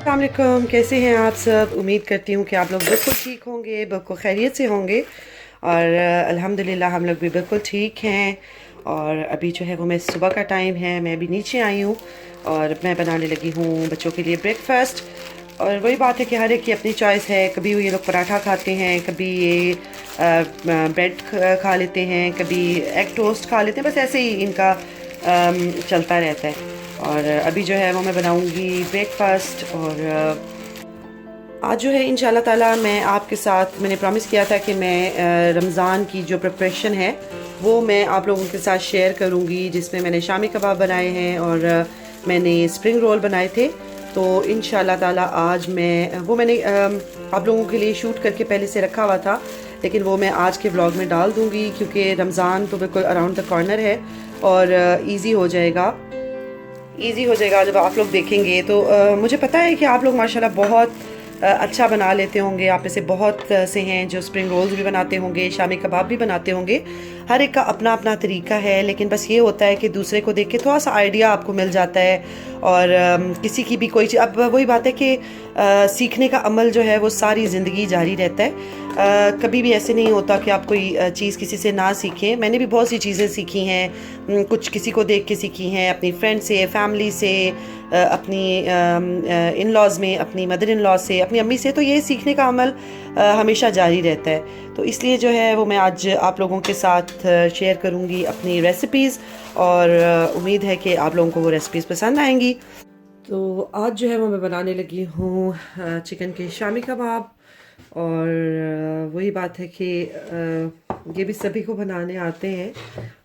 अस्सलाम वालेकुम, कैसे हैं आप सब। उम्मीद करती हूँ कि आप लोग बिल्कुल ठीक होंगे, बिल्कुल खैरियत से होंगे। और अल्हम्दुलिल्लाह हम लोग भी बिल्कुल ठीक हैं। और अभी जो है वो मैं सुबह का टाइम है, मैं अभी नीचे आई हूँ और मैं बनाने लगी हूँ बच्चों के लिए ब्रेकफास्ट। और वही बात है कि हर एक की अपनी चॉइस है। कभी ये लोग पराठा खाते हैं, कभी ये ब्रेड खा लेते हैं, कभी एग टोस्ट खा लेते हैं। बस ऐसे ही इनका चलता रहता है। और अभी जो है वो मैं बनाऊंगी ब्रेकफास्ट। और आज जो है इंशाल्लाह ताला मैं आपके साथ, मैंने प्रॉमिस किया था कि मैं रमज़ान की जो प्रिपरेशन है वो मैं आप लोगों के साथ शेयर करूंगी, जिसमें मैंने शामी कबाब बनाए हैं और मैंने स्प्रिंग रोल बनाए थे। तो इंशाल्लाह ताला आज मैंने आप लोगों के लिए शूट करके पहले से रखा हुआ था, लेकिन वो मैं आज के व्लॉग में डाल दूंगी क्योंकि रमज़ान तो बिल्कुल अराउंड द कॉर्नर है और ईज़ी हो जाएगा जब आप लोग देखेंगे। तो मुझे पता है कि आप लोग माशाल्लाह बहुत अच्छा बना लेते होंगे। आप में से बहुत से हैं जो स्प्रिंग रोल्स भी बनाते होंगे, शामी कबाब भी बनाते होंगे। हर एक का अपना अपना तरीका है, लेकिन बस ये होता है कि दूसरे को देख के थोड़ा सा आइडिया आपको मिल जाता है। और किसी की भी कोई चीज़, अब वही बात है कि सीखने का अमल जो है वो सारी ज़िंदगी जारी रहता है। कभी भी ऐसे नहीं होता कि आप कोई चीज़ किसी से ना सीखें। मैंने भी बहुत सी चीज़ें सीखी हैं, कुछ किसी को देख के सीखी हैं, अपनी फ्रेंड से, फैमिली से, अपनी इन लॉज में, अपनी मदर इन लॉ से, अपनी अम्मी से। तो ये सीखने का अमल हमेशा जारी रहता है। तो इसलिए जो है वो मैं आज आप लोगों के साथ शेयर करूँगी अपनी रेसिपीज़। और उम्मीद है कि आप लोगों को वो रेसिपीज़ पसंद आएंगी। तो आज जो है वो मैं बनाने लगी हूँ चिकन के शामी कबाब। और वही बात है कि ये भी सभी को बनाने आते हैं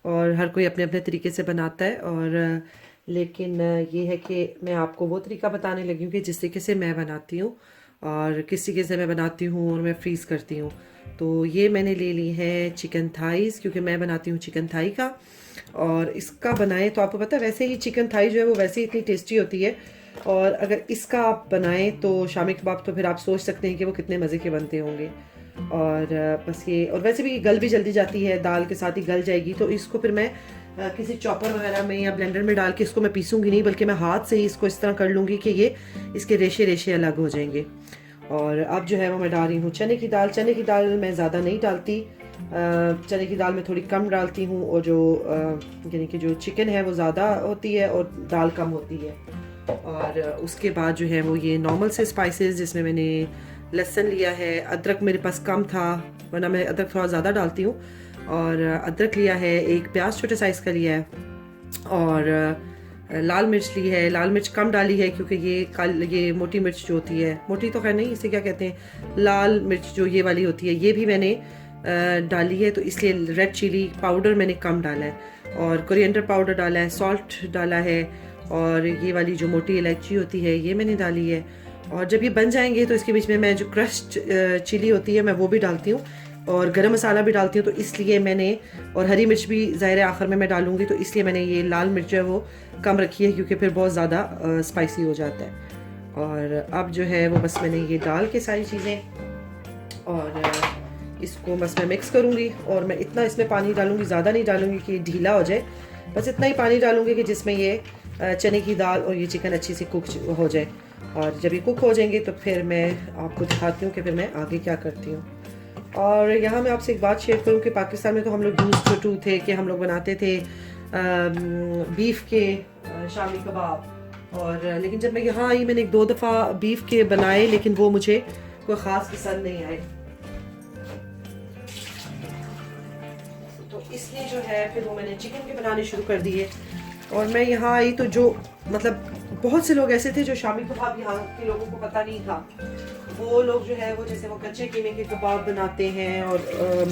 और हर कोई अपने अपने तरीके से बनाता है। और लेकिन ये है कि मैं आपको वो तरीका बताने लगी हूँ कि जिस तरीके से मैं बनाती हूँ और किस तरीके से मैं बनाती हूँ और मैं फ्रीज़ करती हूँ। तो ये मैंने ले ली है चिकन थाइस, क्योंकि मैं बनाती हूँ चिकन थाई का। और इसका बनाएं तो आपको पता है वैसे ही चिकन थाई जो है वो वैसे ही इतनी टेस्टी होती है। और अगर इसका आप बनाएं तो शामी कबाब, तो फिर आप सोच सकते हैं कि वो कितने मज़े के बनते होंगे। और बस ये, और वैसे भी गल भी जल्दी जाती है, दाल के साथ ही गल जाएगी। तो इसको फिर मैं किसी चॉपर वगैरह में या ब्लेंडर में डाल के इसको मैं पीसूंगी नहीं, बल्कि मैं हाथ से ही इसको इस तरह कर लूँगी कि ये इसके रेशे रेशे अलग हो जाएंगे। और अब जो है वो मैं डाल रही हूँ चने की दाल। चने की दाल मैं ज़्यादा नहीं डालती, चने की दाल मैं थोड़ी कम डालती हूँ। और जो यानी कि जो चिकन है वो ज़्यादा होती है और दाल कम होती है। और उसके बाद जो है वो ये नॉर्मल से स्पाइसेस, जिसमें मैंने लहसुन लिया है, अदरक मेरे पास कम था वरना मैं अदरक थोड़ा ज़्यादा डालती हूँ। और अदरक लिया है, एक प्याज छोटे साइज़ का लिया है, और लाल मिर्च ली है। लाल मिर्च कम डाली है क्योंकि ये मोटी मिर्च जो होती है, मोटी तो खैर नहीं, इसे क्या कहते हैं, लाल मिर्च जो ये वाली होती है, ये भी मैंने डाली है। तो इसलिए रेड चिली पाउडर मैंने कम डाला है और कोरिएंडर पाउडर डाला है, सॉल्ट डाला है, और ये वाली जो मोटी इलायची होती है ये मैंने डाली है। और जब ये बन जाएंगे तो इसके बीच में मैं जो क्रश्ड चिली होती है मैं वो भी डालती हूँ, और गरम मसाला भी डालती हूँ। तो इसलिए मैंने, और हरी मिर्च भी ज़ाहिर आखिर में मैं डालूँगी, तो इसलिए मैंने ये लाल मिर्च है वो कम रखी है क्योंकि फिर बहुत ज़्यादा स्पाइसी हो जाता है। और अब जो है वो बस मैंने ये डाल के सारी चीज़ें, और इसको बस मैं मिक्स करूँगी। और मैं इतना इसमें पानी डालूँगी, ज़्यादा नहीं डालूँगी कि ढीला हो जाए, बस इतना ही पानी डालूँगी कि जिसमें ये चने की दाल और ये चिकन अच्छी से कुक हो जाए। और जब ये कुक हो जाएंगे तो फिर मैं आपको दिखाती हूँ कि फिर मैं आगे क्या करती हूँ। और यहाँ मैं आपसे एक बात शेयर करूँ कि पाकिस्तान में तो हम लोग यूज़ टू थे कि हम लोग बनाते थे बीफ के शामी कबाब। और लेकिन जब मैं यहाँ आई मैंने एक दो दफ़ा बीफ के बनाए, लेकिन वो मुझे कोई ख़ास पसंद नहीं आए। तो इसलिए जो है फिर वो मैंने चिकन के बनाने शुरू कर दिए। और मैं यहाँ आई तो जो मतलब बहुत से लोग ऐसे थे जो शामी कबाब यहाँ के लोगों को पता नहीं था। वो लोग जो है वो जैसे वो कच्चे कीमे के कबाब बनाते हैं और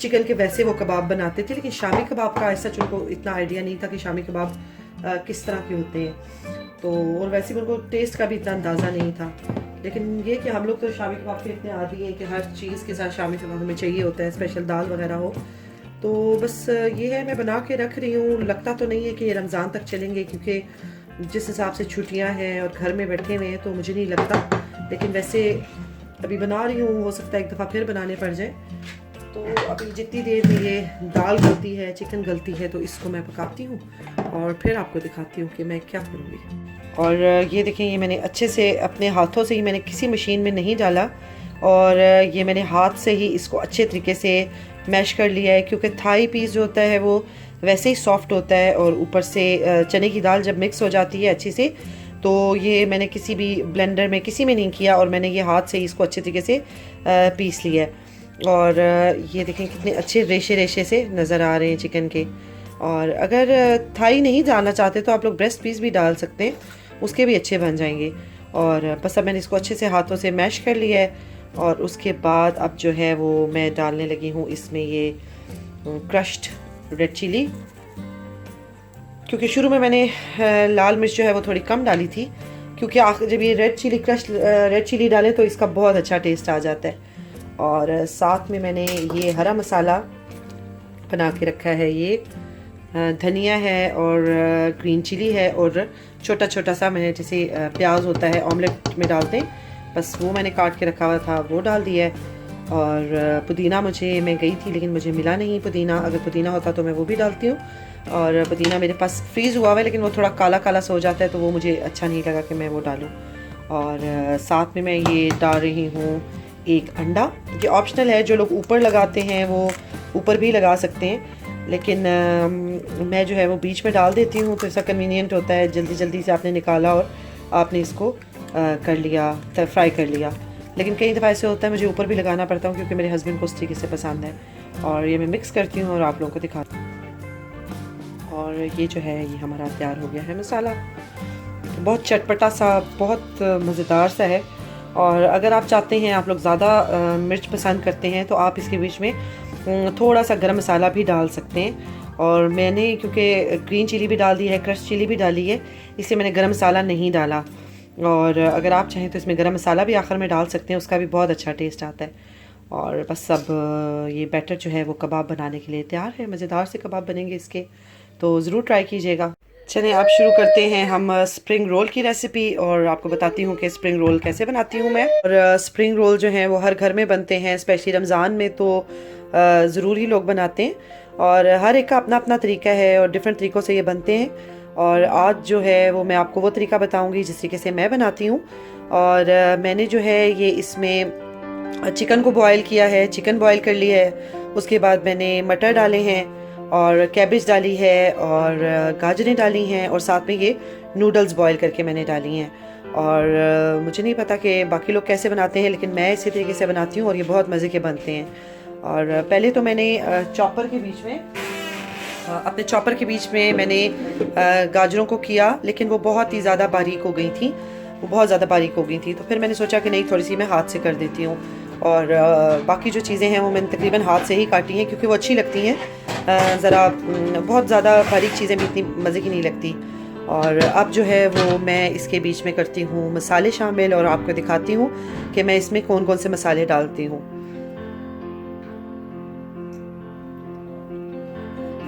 चिकन के वैसे वो कबाब बनाते थे, लेकिन शामी कबाब का ऐसा उनको इतना आइडिया नहीं था कि शामी कबाब किस तरह के होते हैं। तो और वैसे भी उनको टेस्ट का भी इतना अंदाज़ा नहीं था। लेकिन ये कि हम लोग तो शामी कबाब के इतने आदी हैं कि हर चीज़ के साथ शामी कबाब हमें चाहिए होता है, स्पेशल दाल वगैरह हो। तो बस ये है, मैं बना के रख रही हूँ। लगता तो नहीं है कि ये रमज़ान तक चलेंगे क्योंकि जिस हिसाब से छुट्टियाँ हैं और घर में बैठे हुए हैं तो मुझे नहीं लगता, लेकिन वैसे अभी बना रही हूँ, हो सकता है एक दफ़ा फिर बनाने पड़ जाए। तो अभी जितनी देर में ये दाल गलती है, चिकन गलती है, तो इसको मैं पकाती हूँ और फिर आपको दिखाती हूँ कि मैं क्या करूँगी। और ये देखें, ये मैंने अच्छे से अपने हाथों से ही, मैंने किसी मशीन में नहीं डाला, और ये मैंने हाथ से ही इसको अच्छे तरीके से मैश कर लिया है, क्योंकि थाई पीस जो होता है वो वैसे ही सॉफ्ट होता है, और ऊपर से चने की दाल जब मिक्स हो जाती है अच्छी से, तो ये मैंने किसी भी ब्लेंडर में किसी में नहीं किया, और मैंने ये हाथ से ही इसको अच्छे तरीके से पीस लिया है। और ये देखें कितने अच्छे रेशे रेशे से नज़र आ रहे हैं चिकन के। और अगर थाई नहीं डालना चाहते तो आप लोग ब्रेस्ट पीस भी डाल सकते हैं, उसके भी अच्छे बन जाएंगे। और बस अब मैंने इसको अच्छे से हाथों से मैश कर लिया है, और उसके बाद अब जो है वो मैं डालने लगी हूँ इसमें ये क्रश्ड रेड चिली, क्योंकि शुरू में मैंने लाल मिर्च जो है वो थोड़ी कम डाली थी, क्योंकि जब ये रेड चिली डालें तो इसका बहुत अच्छा टेस्ट आ जाता है। और साथ में मैंने ये हरा मसाला बना के रखा है, ये धनिया है और ग्रीन चिली है, और छोटा छोटा सा मैंने जैसे प्याज होता है ऑमलेट में डालते हैं, बस वो मैंने काट के रखा हुआ था, वो डाल दिया है। और पुदीना मैं गई थी लेकिन मुझे मिला नहीं पुदीना, अगर पुदीना होता तो मैं वो भी डालती हूँ। और पुदीना मेरे पास फ्रीज़ हुआ हुआ है, लेकिन वो थोड़ा काला काला सा हो जाता है, तो वो मुझे अच्छा नहीं लगा कि मैं वो डालूँ। और साथ में मैं ये डाल रही हूँ एक अंडा, ये ऑप्शनल है, जो लोग ऊपर लगाते हैं वो ऊपर भी लगा सकते हैं, लेकिन मैं जो है वो बीच में डाल देती हूँ, तो ऐसा कन्वीनियंट होता है, जल्दी जल्दी से आपने निकाला और आपने इसको कर लिया, फ्राई कर लिया। लेकिन कई दफ़ा ऐसे होता है मुझे ऊपर भी लगाना पड़ता हूँ, क्योंकि मेरे हस्बैंड को उस तरीके से पसंद है। और ये मैं मिक्स करती हूँ और आप लोगों को दिखाती हूँ। और ये जो है ये हमारा तैयार हो गया है मसाला, बहुत चटपटा सा, बहुत मज़ेदार सा है। और अगर आप चाहते हैं, आप लोग ज़्यादा मिर्च पसंद करते हैं, तो आप इसके बीच में थोड़ा सा गरम मसाला भी डाल सकते हैं। और मैंने क्योंकि ग्रीन चिली भी डाल दी है, क्रश चिली भी डाली है, इसलिए मैंने गरम मसाला नहीं डाला। और अगर आप चाहें तो इसमें गरम मसाला भी आखिर में डाल सकते हैं, उसका भी बहुत अच्छा टेस्ट आता है। और बस अब ये बैटर जो है वो कबाब बनाने के लिए तैयार है, मज़ेदार से कबाब बनेंगे इसके, तो ज़रूर ट्राई कीजिएगा। चलिए अब शुरू करते हैं हम स्प्रिंग रोल की रेसिपी, और आपको बताती हूँ कि स्प्रिंग रोल कैसे बनाती हूँ मैं। और स्प्रिंग रोल जो हैं वो हर घर में बनते हैं, स्पेशली रमज़ान में तो ज़रूर ही लोग बनाते हैं, और हर एक का अपना अपना तरीका है और डिफरेंट तरीक़ों से ये बनते हैं। और आज जो है वो मैं आपको वो तरीका बताऊँगी जिस तरीके से मैं बनाती हूँ। और मैंने जो है ये इसमें चिकन को बॉयल किया है, चिकन बॉयल कर लिया है, उसके बाद मैंने मटर डाले हैं और कैबेज डाली है और गाजरें डाली हैं, और साथ में ये नूडल्स बॉईल करके मैंने डाली हैं। और मुझे नहीं पता कि बाकी लोग कैसे बनाते हैं, लेकिन मैं इसी तरीके से बनाती हूँ और ये बहुत मज़े के बनते हैं। और पहले तो मैंने अपने चॉपर के बीच में मैंने गाजरों को किया, लेकिन वो बहुत ही ज़्यादा बारीक हो गई थी, वो बहुत ज़्यादा बारीक हो गई थी, तो फिर मैंने सोचा कि नहीं, थोड़ी सी मैं हाथ से कर देती हूँ। और बाकी जो चीज़ें हैं वो मैंने तकरीबन हाथ से ही काटी हैं, क्योंकि वो अच्छी लगती हैं, ज़रा बहुत ज़्यादा बारीक चीज़ें भी इतनी मज़े की नहीं लगती। और अब जो है वो मैं इसके बीच में करती हूँ मसाले शामिल, और आपको दिखाती हूँ कि मैं इसमें कौन कौन से मसाले डालती हूँ।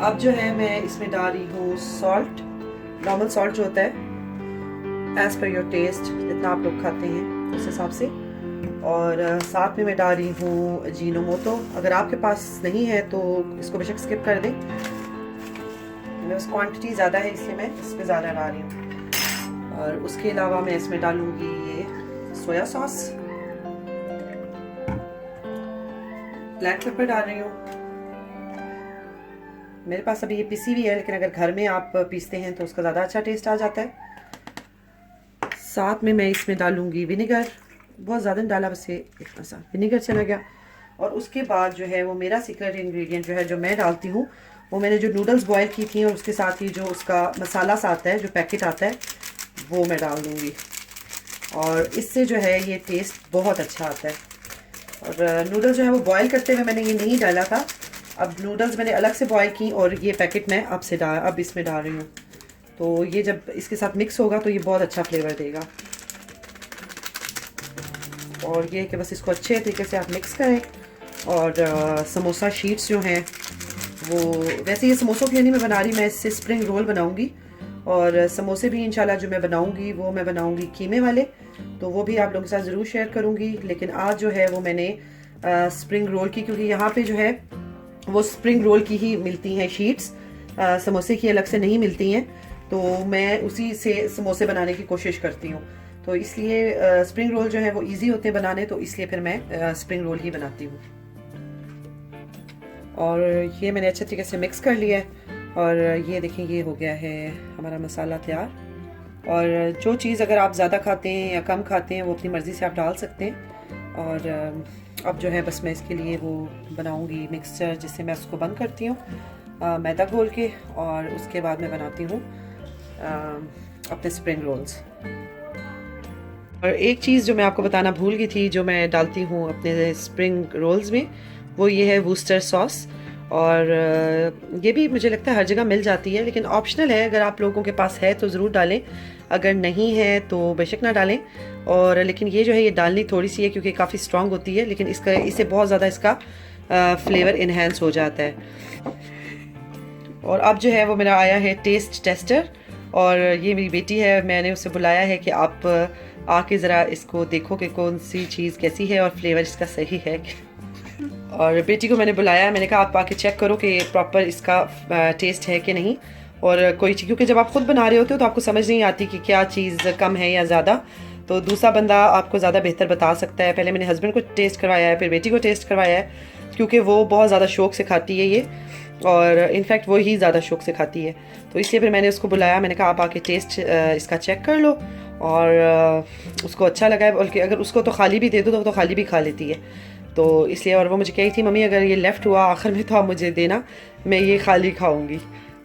अब जो है मैं इसमें डाल रही हूँ सॉल्ट, नॉर्मल सॉल्ट जो होता है, एज़ पर योर टेस्ट, जितना आप लोग खाते हैं उस हिसाब से। और साथ में मैं डाल रही हूँ अजीनोमोटो, अगर आपके पास नहीं है तो इसको बेशक स्किप कर दें, मैं उस क्वांटिटी ज़्यादा है इसलिए मैं इस पर ज़्यादा डाल रही हूँ। और उसके अलावा मैं इसमें डालूँगी ये सोया सॉस, ब्लैक पेपर डाल रही हूँ। मेरे पास अभी ये पिसी हुई है, लेकिन अगर घर में आप पीसते हैं तो उसका ज़्यादा अच्छा टेस्ट आ जाता है। साथ में मैं इसमें डालूँगी विनेगर, बहुत ज़्यादा नहीं डाला, बस ये इतना सा विनेगर चला गया। और उसके बाद जो है वो मेरा सीक्रेट इंग्रेडिएंट जो है जो मैं डालती हूँ, वो मैंने जो नूडल्स बॉयल की थी और उसके साथ ही जो उसका मसाला सा आता है, जो पैकेट आता है, वो मैं डाल दूँगी। और इससे जो है ये टेस्ट बहुत अच्छा आता है। और नूडल्स जो है वो बॉयल करते हुए मैंने ये नहीं डाला था, अब नूडल्स मैंने अलग से बॉयल की और ये पैकेट मैं अब इसमें डाल रही हूँ। तो ये जब इसके साथ मिक्स होगा तो ये बहुत अच्छा फ्लेवर देगा। और ये कि बस इसको अच्छे तरीके से आप मिक्स करें। और समोसा शीट्स जो हैं वो, वैसे ये समोसों की नहीं मैं बना रही, मैं इससे स्प्रिंग रोल बनाऊंगी। और समोसे भी इंशाल्लाह जो मैं बनाऊंगी वो मैं बनाऊंगी कीमे वाले, तो वो भी आप लोगों के साथ ज़रूर शेयर करूंगी। लेकिन आज जो है वो मैंने स्प्रिंग रोल की, क्योंकि यहाँ पे जो है वो स्प्रिंग रोल की ही मिलती हैं शीट्स, समोसे की अलग से नहीं मिलती हैं। तो मैं उसी से समोसे बनाने की कोशिश करती हूँ। तो इसलिए स्प्रिंग रोल जो है वो इजी होते हैं बनाने, तो इसलिए फिर मैं स्प्रिंग रोल ही बनाती हूँ। और ये मैंने अच्छे तरीके से मिक्स कर लिया है। और ये देखें, ये हो गया है हमारा मसाला तैयार। और जो चीज़ अगर आप ज़्यादा खाते हैं या कम खाते हैं वो अपनी मर्ज़ी से आप डाल सकते हैं। और अब जो है बस मैं इसके लिए वो बनाऊंगी मिक्सचर, जिससे मैं उसको बंद करती हूँ मैदा घोल के, और उसके बाद मैं बनाती हूँ अपने स्प्रिंग रोल्स। और एक चीज़ जो मैं आपको बताना भूल गई थी, जो मैं डालती हूँ अपने स्प्रिंग रोल्स में, वो ये है वूस्टर सॉस। और ये भी मुझे लगता है हर जगह मिल जाती है, लेकिन ऑप्शनल है, अगर आप लोगों के पास है तो ज़रूर डालें, अगर नहीं है तो बेशक ना डालें। और लेकिन ये जो है ये डालनी थोड़ी सी है, क्योंकि काफ़ी स्ट्रॉन्ग होती है, लेकिन इससे बहुत ज़्यादा इसका फ्लेवर इन्हेंस हो जाता है। और अब जो है वो मेरा आया है टेस्ट टेस्टर, और ये मेरी बेटी है, मैंने उससे बुलाया है कि आप आके ज़रा इसको देखो कि कौन सी चीज़ कैसी है और फ्लेवर इसका सही है। और बेटी को मैंने बुलाया, मैंने कहा आप आके चेक करो कि प्रॉपर इसका टेस्ट है कि नहीं। और कोई चीज़, क्योंकि जब आप खुद बना रहे होते हो तो आपको समझ नहीं आती कि क्या चीज़ कम है या ज़्यादा, तो दूसरा बंदा आपको ज़्यादा बेहतर बता सकता है। पहले मैंने हस्बैंड को टेस्ट करवाया है, फिर बेटी को टेस्ट करवाया है, क्योंकि वो बहुत ज़्यादा शौक से खाती है ये, और इनफैक्ट वो ही ज़्यादा शौक से खाती है। तो इसलिए फिर मैंने उसको बुलाया, मैंने कहा आप आके टेस्ट इसका चेक कर लो। और उसको अच्छा लगा है, बल्कि अगर उसको तो खाली भी दे दो तो वो तो खाली भी खा लेती है। तो इसलिए, और वो मुझे कही थी मम्मी अगर ये लेफ़्ट हुआ आखिर में तो आप मुझे देना, मैं ये खाली खाऊंगी।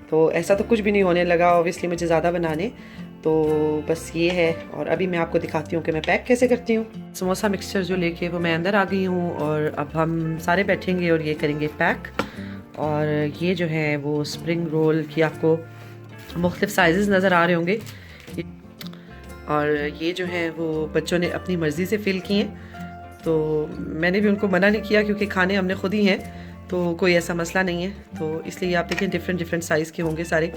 तो ऐसा तो कुछ भी नहीं होने लगा ऑब्वियसली मुझे ज़्यादा बनाने, तो बस ये है। और अभी मैं आपको दिखाती हूँ कि मैं पैक कैसे करती हूँ। समोसा मिक्सचर जो लेके वो मैं अंदर आ गई हूँ, और अब हम सारे बैठेंगे और ये करेंगे पैक। और ये जो है वो स्प्रिंग रोल की आपको मुख्तलिफ साइज़ नज़र आ रहे होंगे, और ये जो है वो बच्चों ने अपनी मर्ज़ी से फ़िल किए हैं। तो मैंने भी उनको मना नहीं किया, क्योंकि खाने हमने खुद ही हैं, तो कोई ऐसा मसला नहीं है। तो इसलिए आप देखें डिफरेंट डिफरेंट साइज़ के होंगे सारे,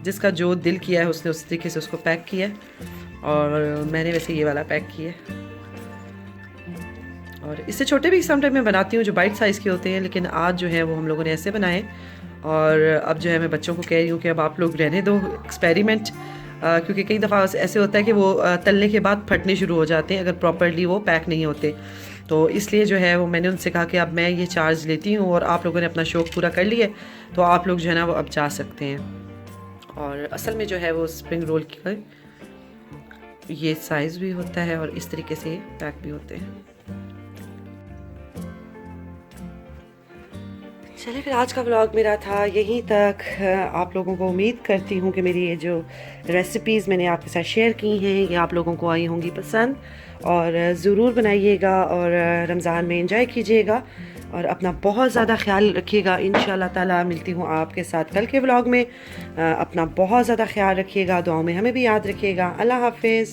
जिसका जो दिल किया है उसने उस तरीके से उसको पैक किया है। और मैंने वैसे ये वाला पैक किया है, और इससे छोटे भी समटाइम मैं बनाती हूँ जो बाइट साइज़ के होते हैं, लेकिन आज जो है वो हम लोगों ने ऐसे बनाए। और अब जो है मैं बच्चों को कह रही हूँ कि अब आप लोग रहने दो एक्सपेरिमेंट, क्योंकि कई दफ़ा ऐसे होता है कि वो तलने के बाद फटने शुरू हो जाते हैं अगर प्रॉपरली वो पैक नहीं होते। तो इसलिए जो है वो मैंने उनसे कहा कि अब मैं ये चार्ज लेती हूँ, और आप लोगों ने अपना शौक़ पूरा कर लिया, तो आप लोग जो है ना वो अब जा सकते हैं। और असल में जो है वो स्प्रिंग रोल की ये साइज़ भी होता है, और इस तरीके से पैक भी होते हैं। चलिए फिर आज का व्लॉग मेरा था यहीं तक। आप लोगों को उम्मीद करती हूँ कि मेरी ये जो रेसिपीज़ मैंने आपके साथ शेयर की हैं ये आप लोगों को आई होंगी पसंद, और ज़रूर बनाइएगा और रमज़ान में एंजॉय कीजिएगा, और अपना बहुत ज़्यादा ख्याल रखिएगा। इंशाल्लाह ताला मिलती हूँ आपके साथ कल के व्लॉग में। अपना बहुत ज़्यादा ख्याल रखिएगा, दुआओं में हमें भी याद रखिएगा। अल्लाह हाफिज़।